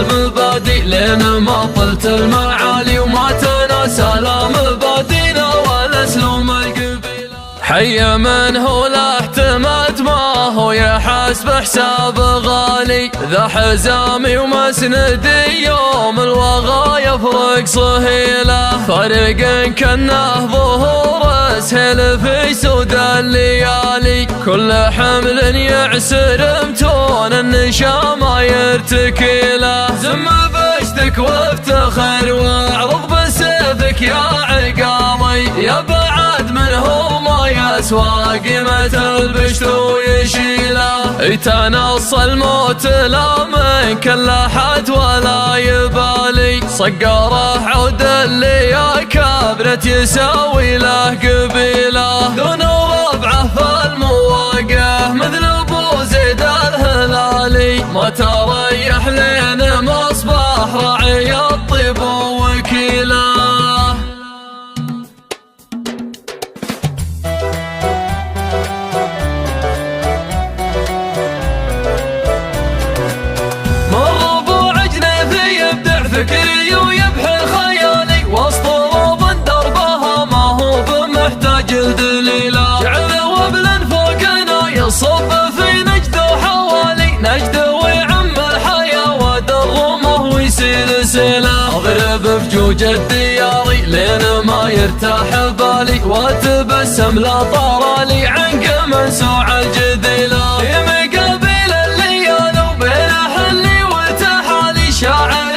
المبادئ لين ما طلت المعالي وما تناسى لا مبادئنا ولا اسلوب القبيلة. حي من هو لا احتمت ما هو يحسب حساب غالي، ذا حزامي ومسندي يوم الوغى يفرق صهيله، فرق كنه ظهور اسهل في سود الليالي، كل حمل يعسر متون النشا ما يرتكي له، زم بشتك وافتخر واعرض بسيفك يا عقالي، يا بعد من هو ما يسوى قيمة البشت ويشيله، يتنص الموت لا من كل احد ولا يبالي، صقره عود اللي يا كبرت يساوي له قبيله، دون ربعه في المواقع مثل ابو زيد الهلالي، ما تريح لين مصباح راعي الطيب ووكيله. فكري ويبحر خيالي وسط روض دربها ما هو بمحتاج الدليله، جعل وبل فوقنا يصب في نجد وحوالي، نجد ويعم الحياه ودرمه ويسيل سيله، اضرب بجوج الديار لين ما يرتاح بالي، واتبسم لا طرالي عنق منسوع الجديله، مقابل الليالي وبين حلي وتحالي، شاعرك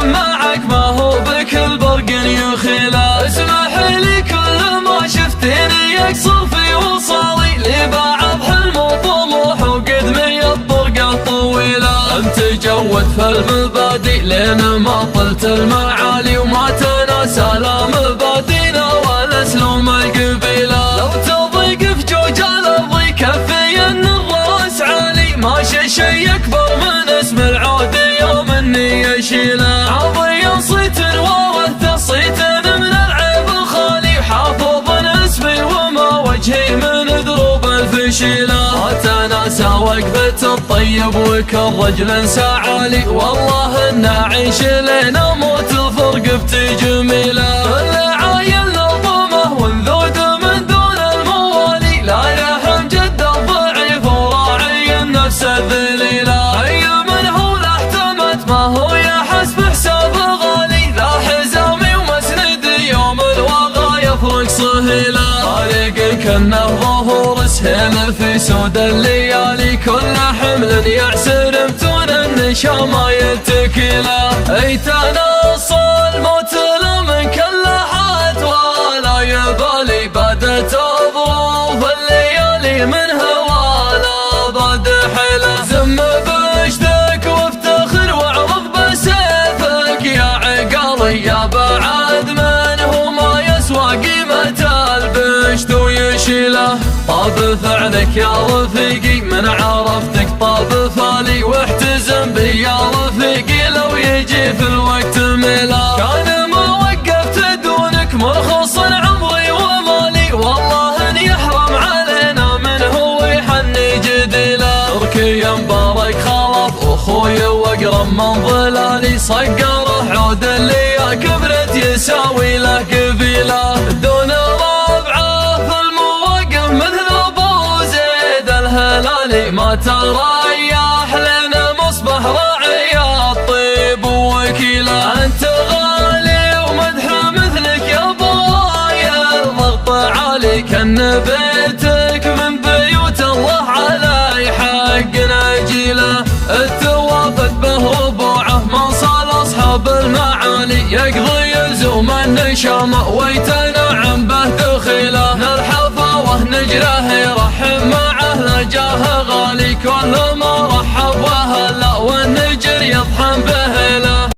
معك ما هو بكل برق يخيله، اسمح لي كل ما شفتني يقصر في وصالي، لبعض حلم وطموح وقدمي الطرقه طويله، انت جود في المبادئ لين ما طلت المعالي وما تناسى لا مبادئنا ولا اسلوب القبيله، لو تضيق في جوج الارض يكفي ان الراس عالي، ماشي شي اكبر من اسم العود يوم اني يشيله، عظيم صيت وورث صيت من العيب الخالي، حافظ اسمي وما وجهي من دروب الفشيله، ما تناسى وقفة الطيب وكل رجل سعالي، والله ان اعيش لين اموت فرقبتي جميله، العايل نظمه وانذود من دون الموالي، لا يهم جد الضعيف وراعي النفس الذليله، اي من هو لا احتمت ما هو يحسب حساب غالي، ذا حزامي ومسندي يوم الوغى يفرق صهيله، طريق كنه ظهور سهيل في سود الليالي، كل حمل يعسر متون النشا ما يتكي له، يتنص الموت لا من كل احد ولا يبالي، بدت ظروف الليالي من هواله بعد حيله، زم بشتك وافتخر واعرض بسيفك يا عقالي، يا بعد من هو ما يسوى قيمة البشت ويشيله، طاب فعلك يا رفيقي من عرفتك طاب فالي، واحتزم بي يا رفيقي لو يجي في الوقت ميله، كان ما وقفت دونك مرخص عمري ومالي، والله ان يحرم علينا من هو يحني جديله، تركي مبارك خلف اخوي واقرب من ظلالي، صقره عود اللي يا كبرت يساوي له قبيله، دون ربعه في المواقف مثل ابو زيد الهلالي، ما تريح لنا مصبح راعي الطيب ووكيله، انت غالي ومدح مثلك يا ابويا الضغط عالي، كان بيتك من بيوت الله علي حق نجيله، التوافد به ربوعه من صال اصحاب المعالي، يقضي يلزم النشامه ويتنعم به دخيله، الحفاوه نجره يرحم معه لجاه غالي، كل ما رحب وهلا والنجر يطحن به